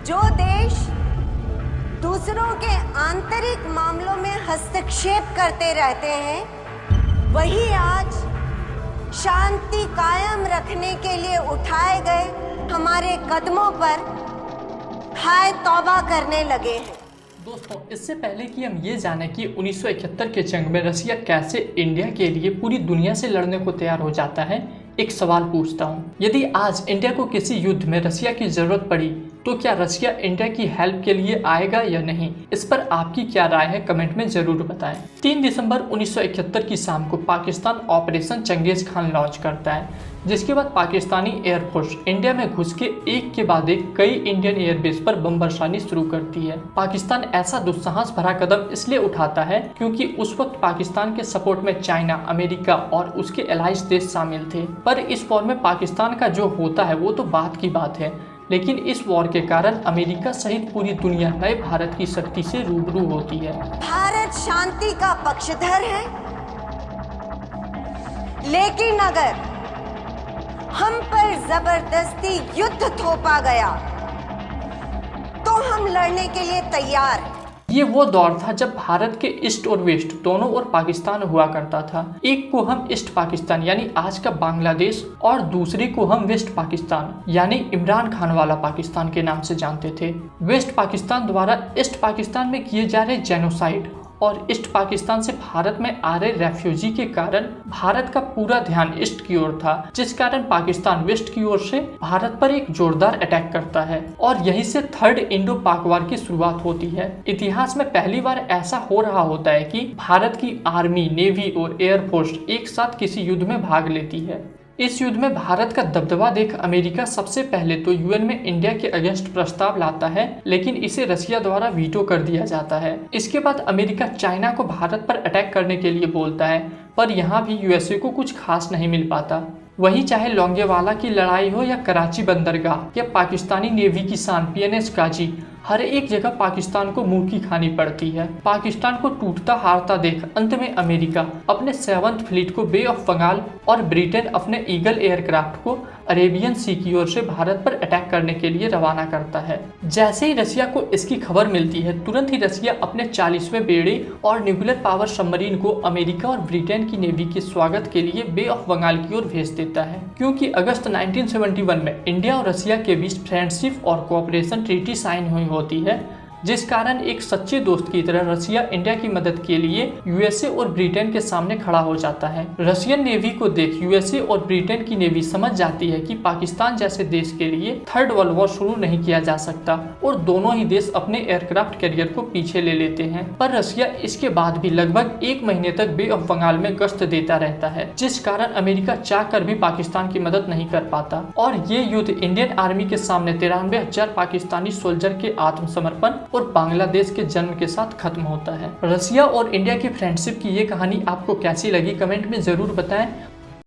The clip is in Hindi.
जो देश दूसरों के आंतरिक मामलों में हस्तक्षेप करते रहते हैं, वही आज शांति कायम रखने के लिए उठाए गए हमारे कदमों पर हाय तौबा करने लगे हैं। दोस्तों, इससे पहले कि हम ये जानें कि 1971 के जंग में रसिया कैसे इंडिया के लिए पूरी दुनिया से लड़ने को तैयार हो जाता है, एक सवाल पूछता हूँ। यदि आज इंडिया को किसी युद्ध में रसिया की जरूरत पड़ी तो क्या रसिया इंडिया की हेल्प के लिए आएगा या नहीं? इस पर आपकी क्या राय है, कमेंट में जरूर बताएं। 3 दिसंबर 1971 की शाम को पाकिस्तान ऑपरेशन चंगेज खान लॉन्च करता है, जिसके बाद पाकिस्तानी एयरफोर्स इंडिया में घुस के एक के बाद एक कई इंडियन एयरबेस पर बमबरसानी शुरू करती है। पाकिस्तान ऐसा दुस्साहस भरा कदम इसलिए उठाता है क्योंकि उस वक्त पाकिस्तान के सपोर्ट में चाइना, अमेरिका और उसके एलाइज देश शामिल थे। पर इस वॉर में पाकिस्तान का जो होता है वो तो बात की बात है, लेकिन इस वॉर के कारण अमेरिका सहित पूरी दुनिया नए भारत की शक्ति से रूबरू होती है। भारत शांति का पक्षधर है, लेकिन अगर हम पर जबरदस्ती युद्ध थोपा गया तो हम लड़ने के लिए तैयार हैं। ये वो दौर था जब भारत के ईस्ट और वेस्ट दोनों ओर पाकिस्तान हुआ करता था। एक को हम ईस्ट पाकिस्तान यानी आज का बांग्लादेश और दूसरे को हम वेस्ट पाकिस्तान यानी इमरान खान वाला पाकिस्तान के नाम से जानते थे। वेस्ट पाकिस्तान द्वारा ईस्ट पाकिस्तान में किए जा रहे जेनोसाइड और ईस्ट पाकिस्तान से भारत में आ रहे रेफ्यूजी के कारण भारत का पूरा ध्यान ईस्ट की ओर था, जिस कारण पाकिस्तान वेस्ट की ओर से भारत पर एक जोरदार अटैक करता है और यहीं से थर्ड इंडो पाक वार की शुरुआत होती है। इतिहास में पहली बार ऐसा हो रहा होता है कि भारत की आर्मी, नेवी और एयरफोर्स एक साथ किसी युद्ध में भाग लेती है। इस युद्ध में भारत का दबदबा देख अमेरिका सबसे पहले तो यूएन में इंडिया के अगेंस्ट प्रस्ताव लाता है, लेकिन इसे रसिया द्वारा वीटो कर दिया जाता है। इसके बाद अमेरिका चाइना को भारत पर अटैक करने के लिए बोलता है, पर यहाँ भी यूएसए को कुछ खास नहीं मिल पाता। वहीं चाहे लोंगेवाला की लड़ाई हो या कराची बंदरगाह या पाकिस्तानी नेवी की शान PNS गाजी, हर एक जगह पाकिस्तान को मुंह की खानी पड़ती है। पाकिस्तान को टूटता हारता देख अंत में अमेरिका अपने 7th फ्लीट को बे ऑफ बंगाल और ब्रिटेन अपने ईगल एयरक्राफ्ट को अरेबियन सी की ओर से भारत पर अटैक करने के लिए रवाना करता है। जैसे ही रसिया को इसकी खबर मिलती है, तुरंत ही रसिया अपने 40वें बेड़े और न्यूक्लियर पावर सबमरीन को अमेरिका और ब्रिटेन की नेवी के स्वागत के लिए बे ऑफ बंगाल की ओर भेज देता है, क्योंकि अगस्त 1971 में इंडिया और रसिया के बीच फ्रेंडशिप और कोऑपरेशन ट्रीटी साइन हुई होती है, जिस कारण एक सच्चे दोस्त की तरह रसिया इंडिया की मदद के लिए यूएसए और ब्रिटेन के सामने खड़ा हो जाता है। रशियन नेवी को देख यूएसए और ब्रिटेन की नेवी समझ जाती है कि पाकिस्तान जैसे देश के लिए थर्ड वर्ल्ड वॉर शुरू नहीं किया जा सकता और दोनों ही देश अपने एयरक्राफ्ट कैरियर को पीछे ले लेते हैं। पर रसिया इसके बाद भी लगभग 1 महीने तक बे ऑफ बंगाल में गश्त देता रहता है, जिस कारण अमेरिका चाह कर भी पाकिस्तान की मदद नहीं कर पाता और ये युद्ध इंडियन आर्मी के सामने 93,000 पाकिस्तानी सोल्जर के आत्मसमर्पण और बांग्लादेश के जन्म के साथ खत्म होता है। रसिया और इंडिया की फ्रेंडशिप की ये कहानी आपको कैसी लगी, कमेंट में जरूर बताएं